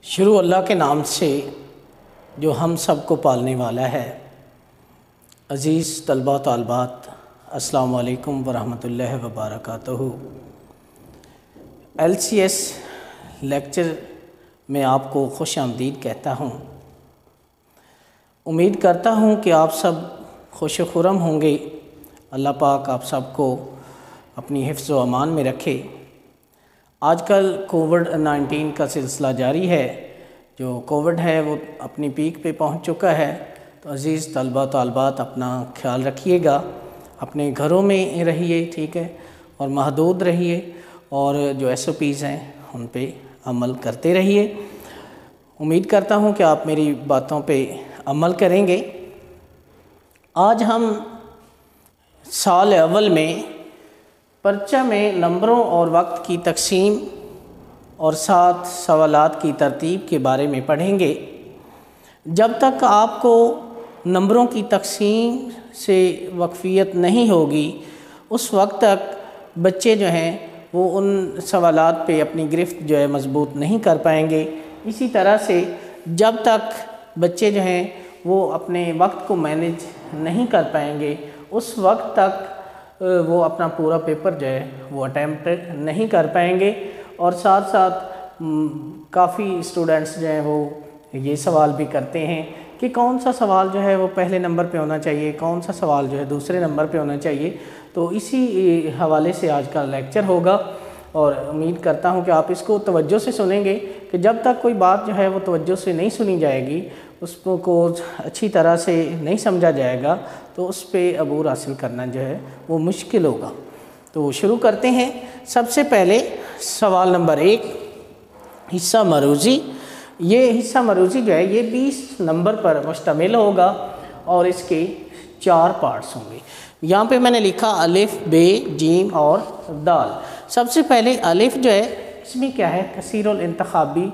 شروع اللہ کے نام سے جو ہم سب کو پالنے والا ہے۔ عزیز طلباء طالبات، السلام علیکم ورحمۃ اللہ وبرکاتہ۔ LCS لیکچر میں آپ کو خوش آمدید کہتا ہوں۔ امید کرتا ہوں کہ آپ سب خوش و خرم ہوں گے۔ اللہ پاک آپ سب کو اپنی حفظ و امان میں رکھے۔ آج کل کووڈ-19 کا سلسلہ جاری ہے۔ جو کووڈ ہے وہ اپنی پیک پہ پہنچ چکا ہے، تو عزیز طلباء طالبات اپنا خیال رکھیے گا، اپنے گھروں میں رہیے، ٹھیک ہے، اور محدود رہیے، اور جو SOPs ہیں ان پہ عمل کرتے رہیے۔ امید کرتا ہوں کہ آپ میری باتوں پہ عمل کریں گے۔ آج ہم سال اول میں پرچہ میں نمبروں اور وقت کی تقسیم اور 7 سوالات کی ترتیب کے بارے میں پڑھیں گے۔ جب تک آپ کو نمبروں کی تقسیم سے واقفیت نہیں ہوگی، اس وقت تک بچے جو ہیں وہ ان سوالات پہ اپنی گرفت جو ہے مضبوط نہیں کر پائیں گے۔ اسی طرح سے جب تک بچے جو ہیں وہ اپنے وقت کو مینیج نہیں کر پائیں گے، اس وقت تک وہ اپنا پورا پیپر جو ہے وہ اٹیمپٹ نہیں کر پائیں گے۔ اور ساتھ ساتھ کافی اسٹوڈنٹس جو ہیں وہ یہ سوال بھی کرتے ہیں کہ کون سا سوال جو ہے وہ پہلے نمبر پہ ہونا چاہیے، کون سا سوال جو ہے دوسرے نمبر پہ ہونا چاہیے۔ تو اسی حوالے سے آج کا لیکچر ہوگا، اور امید کرتا ہوں کہ آپ اس کو توجہ سے سنیں گے، کہ جب تک کوئی بات جو ہے وہ توجہ سے نہیں سنی جائے گی، اس کو اچھی طرح سے نہیں سمجھا جائے گا، تو اس پہ عبور حاصل کرنا جو ہے وہ مشکل ہوگا۔ تو شروع کرتے ہیں۔ سب سے پہلے سوال نمبر 1، حصہ مروزی۔ یہ حصہ مروزی جو ہے یہ 20 نمبر پر مشتمل ہوگا، اور اس کے 4 پارٹس ہوں گے۔ یہاں پہ میں نے لکھا الف، ب، جیم اور دال۔ سب سے پہلے الف جو ہے اس میں کیا ہے، کثیر الانتخابی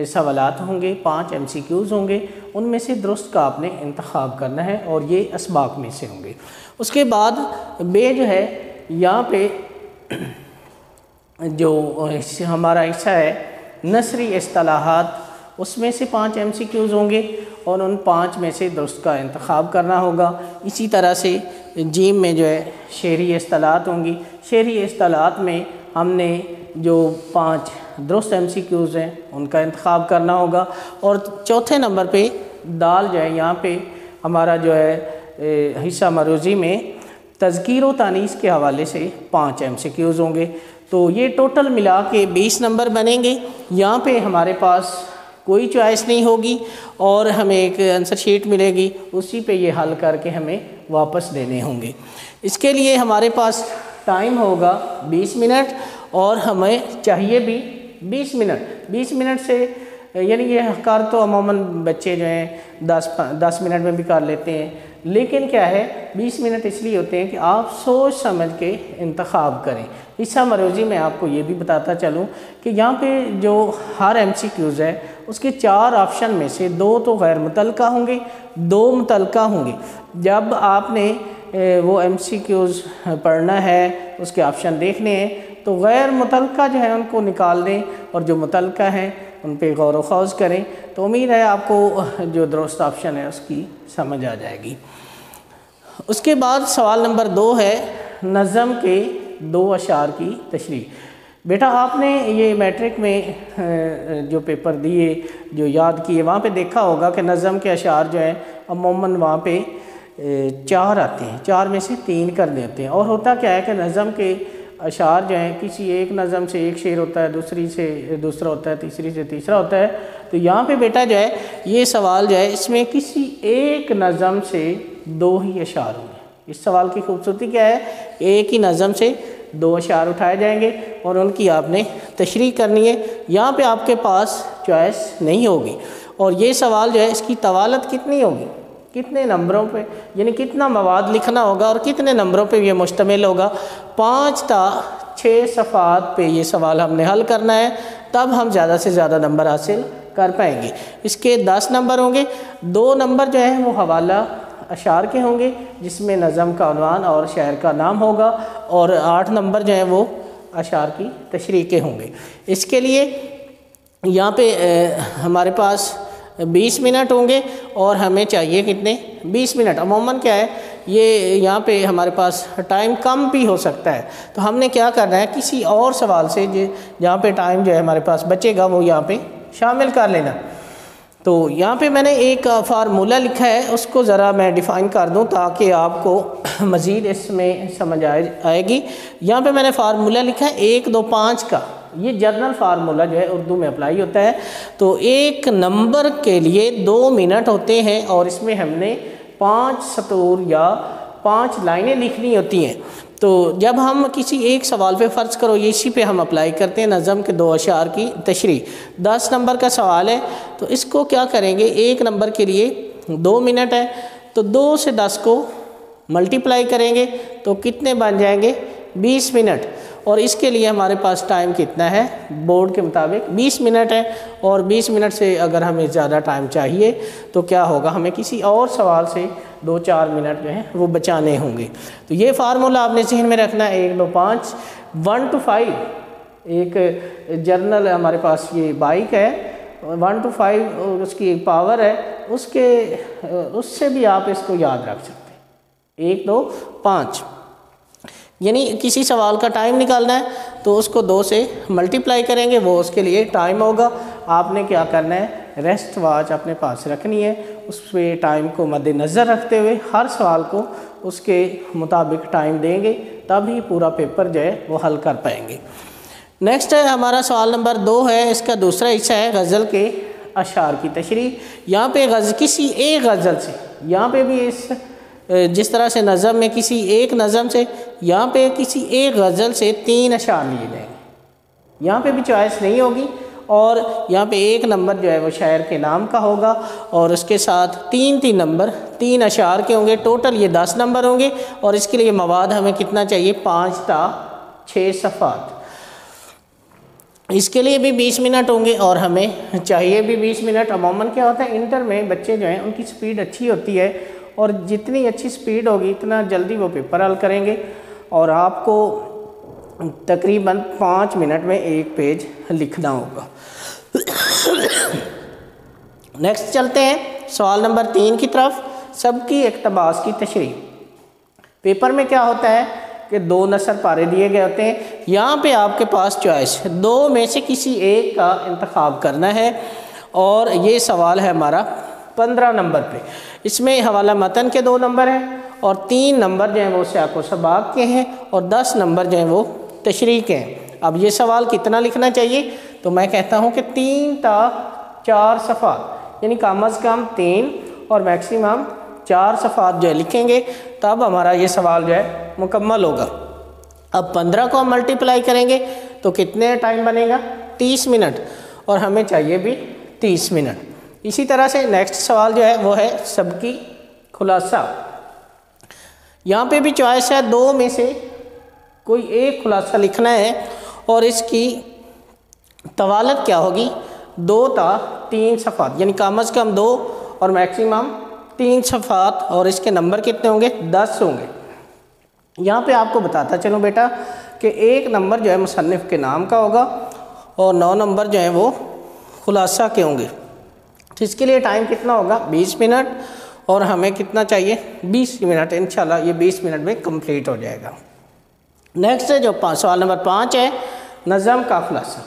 سوالات ہوں گے، 5 MCQs ہوں گے، ان میں سے درست کا آپ نے انتخاب کرنا ہے، اور یہ اسباق میں سے ہوں گے۔ اس کے بعد ب جو ہے، یہاں پہ جو ہمارا حصہ ہے نثری اصطلاحات، اس میں سے 5 MCQs ہوں گے، اور ان 5 میں سے درست کا انتخاب کرنا ہوگا۔ اسی طرح سے جیم میں جو ہے شعری اصطلاحات ہوں گی۔ شعری اصطلاحات میں ہم نے جو 5 درست MCQs ہیں ان کا انتخاب کرنا ہوگا۔ اور چوتھے نمبر پہ دال جو ہے، یہاں پہ ہمارا جو ہے حصہ مروزی میں تذکیر و تانیث کے حوالے سے 5 MCQs ہوں گے۔ تو یہ ٹوٹل ملا کے 20 نمبر بنیں گے۔ یہاں پہ ہمارے پاس کوئی چوائس نہیں ہوگی، اور ہمیں ایک آنسر شیٹ ملے گی، اسی پہ یہ حل کر کے ہمیں واپس دینے ہوں گے۔ اس کے لیے ہمارے پاس ٹائم ہوگا 20 منٹ، اور ہمیں چاہیے بھی 20 منٹ۔ 20 منٹ سے یعنی یہ کار تو عموماً بچے جو ہیں 10 منٹ میں بھی کر لیتے ہیں، لیکن کیا ہے 20 منٹ اس لیے ہوتے ہیں کہ آپ سوچ سمجھ کے انتخاب کریں۔ حصہ مروزی میں آپ کو یہ بھی بتاتا چلوں کہ یہاں پہ جو ہر MCQs ہے اس کے 4 آپشن میں سے 2 تو غیر متعلقہ ہوں گے، 2 متعلقہ ہوں گے۔ جب آپ نے وہ MCQs پڑھنا ہے، اس کے آپشن دیکھنے ہیں، تو غیر متعلقہ جو ہے ان کو نکال دیں، اور جو متعلقہ ہیں ان پہ غور و خوض کریں۔ تو امید ہے آپ کو جو درست آپشن ہے اس کی سمجھ آ جائے گی۔ اس کے بعد سوال نمبر 2 ہے نظم کے 2 اشعار کی تشریح۔ بیٹا آپ نے یہ میٹرک میں جو پیپر دیے، جو یاد کیے، وہاں پہ دیکھا ہوگا کہ نظم کے اشعار جو ہیں عموماً وہاں پہ 4 آتے ہیں، 4 میں سے 3 کر دیتے ہیں۔ اور ہوتا کیا ہے کہ نظم کے اشعار جو ہیں، کسی ایک نظم سے ایک شعر ہوتا ہے، دوسری سے دوسرا ہوتا ہے، تیسری سے تیسرا ہوتا ہے۔ تو یہاں پہ بیٹا جو ہے یہ سوال جو ہے اس میں کسی ایک نظم سے 2 ہی اشعار ہوں گے۔ اس سوال کی خوبصورتی کیا ہے، ایک ہی نظم سے 2 اشعار اٹھائے جائیں گے، اور ان کی آپ نے تشریح کرنی ہے۔ یہاں پہ آپ کے پاس چوائس نہیں ہوگی۔ اور یہ سوال جو ہے اس کی طوالت کتنی ہوگی، کتنے نمبروں پہ، یعنی کتنا مواد لکھنا ہوگا اور کتنے نمبروں پہ یہ مشتمل ہوگا۔ 5 تا 6 صفحات پہ یہ سوال ہم نے حل کرنا ہے، تب ہم زیادہ سے زیادہ نمبر حاصل کر پائیں گے۔ اس کے 10 نمبر ہوں گے، 2 نمبر جو ہیں وہ حوالہ اشعار کے ہوں گے، جس میں نظم کا عنوان اور شاعر کا نام ہوگا، اور 8 نمبر جو ہیں وہ اشعار کی تشریح کے ہوں گے۔ اس کے لیے یہاں پہ ہمارے پاس 20 منٹ ہوں گے اور ہمیں چاہیے کتنے 20 منٹ. عموماً کیا ہے یہ یہاں پہ ہمارے پاس ٹائم کم بھی ہو سکتا ہے، تو ہم نے کیا کرنا ہے کسی اور سوال سے جہاں پہ ٹائم جو ہے ہمارے پاس بچے گا وہ یہاں پہ شامل کر لینا. تو یہاں پہ میں نے ایک فارمولہ لکھا ہے، اس کو ذرا میں ڈیفائن کر دوں تاکہ آپ کو مزید اس میں سمجھ آئے گی. یہاں پہ میں نے فارمولہ لکھا ہے 1 2 5 کا. یہ جنرل فارمولہ جو ہے اردو میں اپلائی ہوتا ہے. تو ایک نمبر کے لیے 2 منٹ ہوتے ہیں اور اس میں ہم نے 5 سطور یا 5 لائنیں لکھنی ہوتی ہیں. تو جب ہم کسی ایک سوال پہ فرض کرو یہ اسی پہ ہم اپلائی کرتے ہیں نظم کے 2 اشعار کی تشریح. 10 نمبر کا سوال ہے تو اس کو کیا کریں گے، ایک نمبر کے لیے 2 منٹ ہے تو 2 سے 10 کو ملٹیپلائی کریں گے تو کتنے بن جائیں گے 20 منٹ. اور اس کے لیے ہمارے پاس ٹائم کتنا ہے بورڈ کے مطابق 20 منٹ ہے. اور 20 منٹ سے اگر ہمیں زیادہ ٹائم چاہیے تو کیا ہوگا، ہمیں کسی اور سوال سے 2-4 منٹ جو ہیں وہ بچانے ہوں گے. تو یہ فارمولہ آپ نے ذہن میں رکھنا ہے 1 2 5 1 to 5. ایک جرنل ہمارے پاس یہ بائک ہے 1 to 5 اس کی ایک پاور ہے، اس سے بھی آپ اس کو یاد رکھ سکتے ہیں 1 2 5. یعنی کسی سوال کا ٹائم نکالنا ہے تو اس کو 2 سے ملٹیپلائی کریں گے، وہ اس کے لیے ٹائم ہوگا. آپ نے کیا کرنا ہے ریسٹ واچ اپنے پاس رکھنی ہے، اس پہ ٹائم کو مد نظر رکھتے ہوئے ہر سوال کو اس کے مطابق ٹائم دیں گے تب ہی پورا پیپر جو ہے وہ حل کر پائیں گے. نیکسٹ ہے ہمارا سوال نمبر 2 ہے، اس کا دوسرا حصہ ہے غزل کے اشعار کی تشریح. یہاں پہ کسی ایک غزل سے، یہاں پہ بھی جس طرح سے نظم میں کسی ایک نظم سے، یہاں پہ کسی ایک غزل سے 3 اشعار لیے جائیں گے. یہاں پہ بھی چوائس نہیں ہوگی اور یہاں پہ ایک نمبر جو ہے وہ شاعر کے نام کا ہوگا اور اس کے ساتھ 3 نمبر 3 اشعار کے ہوں گے. ٹوٹل یہ 10 نمبر ہوں گے اور اس کے لیے مواد ہمیں کتنا چاہیے 5 تا 6 صفحات. اس کے لیے بھی 20 منٹ ہوں گے اور ہمیں چاہیے بھی 20 منٹ. عموماً کیا ہوتا ہے انٹر میں بچے جو ہیں ان کی سپیڈ اچھی ہوتی ہے اور جتنی اچھی سپیڈ ہوگی اتنا جلدی وہ پیپر حل کریں گے اور آپ کو تقریباً 5 منٹ میں ایک پیج لکھنا ہوگا. نیکسٹ چلتے ہیں سوال نمبر 3 کی طرف، سب کی اقتباس کی تشریح. پیپر میں کیا ہوتا ہے کہ 2 نثر پارے دیے گئے ہوتے ہیں. یہاں پہ آپ کے پاس چوائس 2 میں سے کسی ایک کا انتخاب کرنا ہے اور یہ سوال ہے ہمارا 15 نمبر پہ. اس میں حوالہ متن کے 2 نمبر ہیں اور 3 نمبر جو ہیں وہ سیاق و سباق کے ہیں اور 10 نمبر جو ہیں وہ تشریح کے ہیں. اب یہ سوال کتنا لکھنا چاہیے تو میں کہتا ہوں کہ 3 تا 4 صفحات، یعنی کم از کم 3 اور میکسیمم 4 صفحات جو ہے لکھیں گے تب ہمارا یہ سوال جو ہے مکمل ہوگا. اب 15 کو ہم ملٹیپلائی کریں گے تو کتنے ٹائم بنے گا 30 منٹ اور ہمیں چاہیے بھی 30 منٹ. اسی طرح سے نیکسٹ سوال جو ہے وہ ہے سب کی خلاصہ. یہاں پہ بھی چوائس ہے 2 میں سے کوئی ایک خلاصہ لکھنا ہے اور اس کی طوالت کیا ہوگی 2 تا 3 صفحات، یعنی کم از کم 2 اور میکسیمم 3 صفحات اور اس کے نمبر کتنے ہوں گے 10 ہوں گے. یہاں پہ آپ کو بتاتا چلوں بیٹا کہ ایک نمبر جو ہے مصنف کے نام کا ہوگا اور 9 نمبر جو ہیں وہ خلاصہ کے ہوں گے. اس کے لیے ٹائم کتنا ہوگا 20 منٹ اور ہمیں کتنا چاہیے 20 منٹ. انشاءاللہ یہ 20 منٹ میں کمپلیٹ ہو جائے گا. نیکسٹ ہے جو سوال نمبر 5 ہے نظم کا خلاصہ.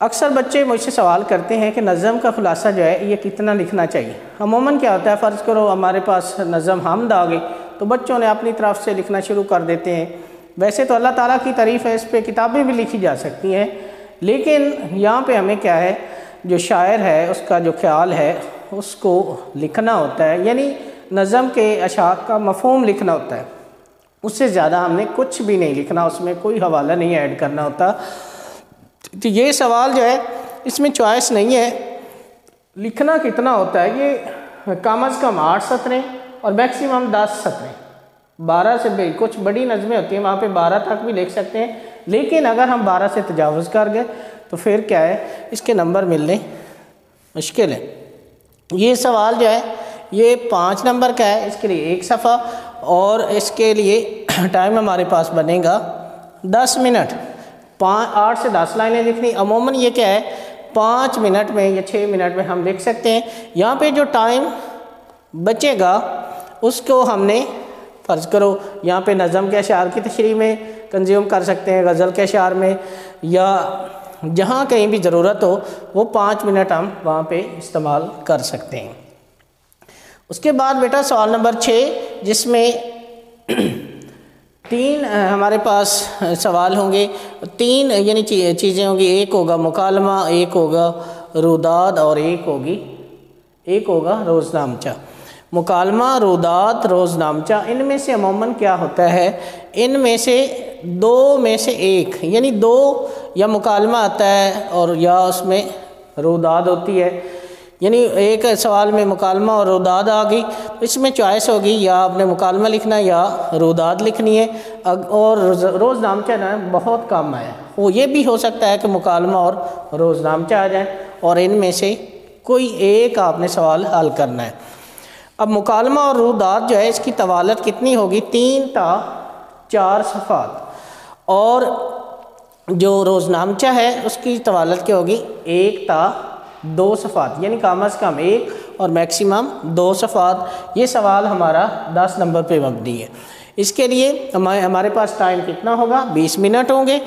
اکثر بچے مجھ سے سوال کرتے ہیں کہ نظم کا خلاصہ جو ہے یہ کتنا لکھنا چاہیے. عموماً کیا ہوتا ہے فرض کرو ہمارے پاس نظم حمد آ گئی تو بچوں نے اپنی طرف سے لکھنا شروع کر دیتے ہیں. ویسے تو اللہ تعالیٰ کی تعریف ہے، اس پہ کتابیں بھی لکھی جا سکتی ہیں، لیکن یہاں پہ ہمیں کیا ہے جو شاعر ہے اس کا جو خیال ہے اس کو لکھنا ہوتا ہے، یعنی نظم کے اشعار کا مفہوم لکھنا ہوتا ہے. اس سے زیادہ ہم نے کچھ بھی نہیں لکھنا، اس میں کوئی حوالہ نہیں ایڈ کرنا ہوتا. تو یہ سوال جو ہے اس میں چوائس نہیں ہے. لکھنا کتنا ہوتا ہے یہ کم از کم 8 سطریں اور میکسیمم 10 سطریں. 12 سے بھی کچھ بڑی نظمیں ہوتی ہیں وہاں پہ 12 تک بھی لکھ سکتے ہیں، لیکن اگر ہم 12 سے تجاوز کر گئے تو پھر کیا ہے اس کے نمبر ملنے مشکل ہے. یہ سوال جو ہے یہ 5 نمبر کا ہے، اس کے لیے 1 صفحہ اور اس کے لیے ٹائم ہمارے پاس بنے گا 10 منٹ. 8 سے 10 لائنیں لکھنی. عموماً یہ کیا ہے 5 منٹ میں یا 6 منٹ میں ہم لکھ سکتے ہیں۔ یہاں پہ جو ٹائم بچے گا اس کو ہم نے فرض کرو یہاں پہ نظم کے اشعار کی تشریح میں کنزیوم کر سکتے ہیں، غزل کے اشعار میں، یا جہاں کہیں بھی ضرورت ہو وہ 5 منٹ ہم وہاں پہ استعمال کر سکتے ہیں۔ اس کے بعد بیٹا سوال نمبر 6 جس میں 3 ہمارے پاس سوال ہوں گے، 3 یعنی چیزیں ہوں گی، ایک ہوگا مکالمہ، ایک ہوگا روداد اور ایک ہوگا روزنامچہ۔ مکالمہ، روداد، روزنامچہ، ان میں سے عموماً کیا ہوتا ہے، ان میں سے 2 میں سے ایک، یعنی 2 یا مکالمہ آتا ہے اور یا اس میں روداد ہوتی ہے، یعنی ایک سوال میں مکالمہ اور روداد آ گئی، اس میں چوائس ہوگی یا آپ نے مکالمہ لکھنا ہے یا روداد لکھنی ہے۔ اور روزنامچہ نا بہت کم ہے، وہ یہ بھی ہو سکتا ہے کہ مکالمہ اور روزنامچہ آ جائیں اور ان میں سے کوئی ایک آپ نے سوال حل کرنا ہے۔ اب مکالمہ اور روداد جو ہے اس کی طوالت کتنی ہوگی، 3 تا 4 صفحات، اور جو روزنامچہ ہے اس کی طوالت کیا ہوگی، 1 تا 2 صفحات، یعنی کم از کم 1 اور میکسیمم 2 صفحات۔ یہ سوال ہمارا 10 نمبر پہ مبنی ہے۔ اس کے لیے ہمارے پاس ٹائم کتنا ہوگا، 20 منٹ ہوں گے،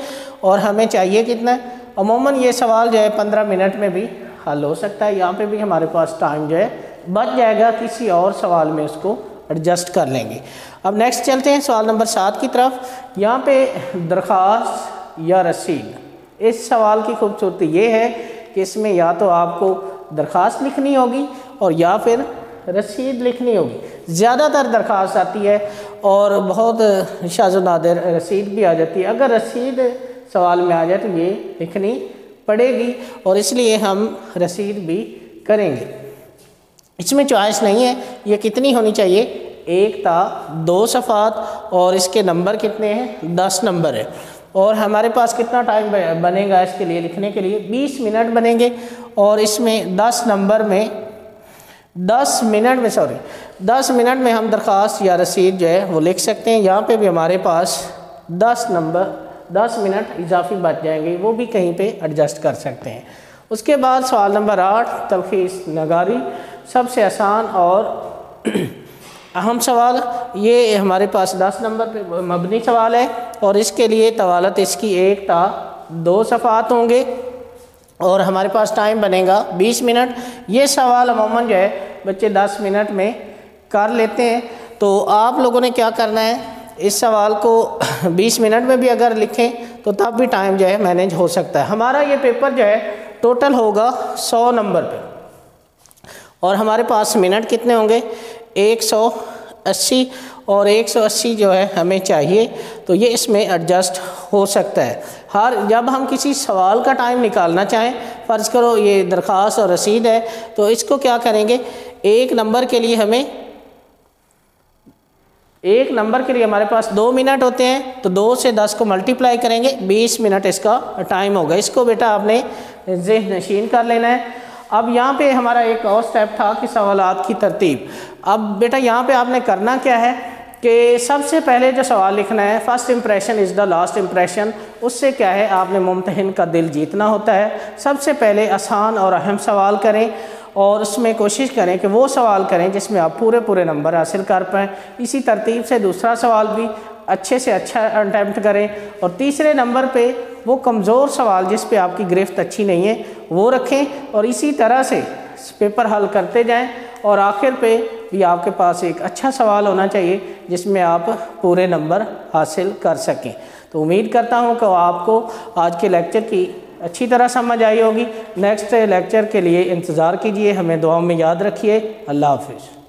اور ہمیں چاہیے کتنا ہے، عموماً یہ سوال جو ہے 15 منٹ میں بھی حل ہو سکتا ہے، یہاں پہ بھی ہمارے پاس ٹائم جو ہے بچ جائے گا، کسی اور سوال میں اس کو ایڈجسٹ کر لیں گے۔ اب نیکسٹ چلتے ہیں سوال نمبر 7 کی طرف۔ یہاں پہ درخواست یا رسید، اس سوال کی خوبصورتی یہ ہے کہ اس میں یا تو آپ کو درخواست لکھنی ہوگی اور یا پھر رسید لکھنی ہوگی۔ زیادہ تر درخواست آتی ہے اور بہت شاذ و نادر رسید بھی آ جاتی ہے۔ اگر رسید سوال میں آ جائے تو یہ لکھنی پڑے گی اور اس لیے ہم رسید بھی کریں گے۔ اس میں چوائس نہیں ہے، یہ کتنی ہونی چاہیے، 1 تا 2 صفحات، اور اس کے نمبر کتنے ہیں، 10 نمبر ہے۔ اور ہمارے پاس کتنا ٹائم بنے گا اس کے لیے لکھنے کے لیے، 20 منٹ بنیں گے، اور اس میں 10 منٹ میں ہم درخواست یا رسید جو ہے وہ لکھ سکتے ہیں۔ یہاں پہ بھی ہمارے پاس 10 منٹ اضافی بچ جائیں گے، وہ بھی کہیں پہ ایڈجسٹ کر سکتے ہیں۔ اس کے بعد سوال نمبر 8 تلخیص نگاری، سب سے آسان اور اہم سوال، یہ ہمارے پاس 10 نمبر پہ مبنی سوال ہے، اور اس کے لیے طوالت اس کی 1 تا 2 صفحات ہوں گے، اور ہمارے پاس ٹائم بنے گا 20 منٹ۔ یہ سوال عموماً جو ہے بچے 10 منٹ میں کر لیتے ہیں، تو آپ لوگوں نے کیا کرنا ہے، اس سوال کو 20 منٹ میں بھی اگر لکھیں تو تب بھی ٹائم جو ہے مینیج ہو سکتا ہے۔ ہمارا یہ پیپر جو ہے ٹوٹل ہوگا 100 نمبر پہ، اور ہمارے پاس منٹ کتنے ہوں گے، 180، اور 180 جو ہے ہمیں چاہیے، تو یہ اس میں ایڈجسٹ ہو سکتا ہے۔ جب ہم کسی سوال کا ٹائم نکالنا چاہیں، فرض کرو یہ درخواست اور رسید ہے، تو اس کو کیا کریں گے، ایک نمبر کے لیے ہمارے پاس 2 منٹ ہوتے ہیں، تو 2 سے 10 کو ملٹیپلائی کریں گے، 20 منٹ اس کا ٹائم ہوگا۔ اس کو بیٹا آپ نے ذہن نشین کر لینا ہے۔ اب یہاں پہ ہمارا ایک اور سٹیپ تھا کہ سوالات کی ترتیب۔ اب بیٹا یہاں پہ آپ نے کرنا کیا ہے کہ سب سے پہلے جو سوال لکھنا ہے، first impression is the last impression, اس سے کیا ہے آپ نے ممتحن کا دل جیتنا ہوتا ہے۔ سب سے پہلے آسان اور اہم سوال کریں، اور اس میں کوشش کریں کہ وہ سوال کریں جس میں آپ پورے نمبر حاصل کر پائیں۔ اسی ترتیب سے دوسرا سوال بھی اچھے سے اچھا اٹیمپٹ کریں، اور تیسرے نمبر پہ وہ کمزور سوال جس پہ آپ کی گرفت اچھی نہیں ہے وہ رکھیں، اور اسی طرح سے پیپر حل کرتے جائیں، اور آخر پہ بھی آپ کے پاس ایک اچھا سوال ہونا چاہیے جس میں آپ پورے نمبر حاصل کر سکیں۔ تو امید کرتا ہوں کہ آپ کو آج کے لیکچر کی اچھی طرح سمجھ آئی ہوگی۔ نیکسٹ لیکچر کے لیے انتظار کیجئے، ہمیں دعاؤں میں یاد رکھیے۔ اللہ حافظ۔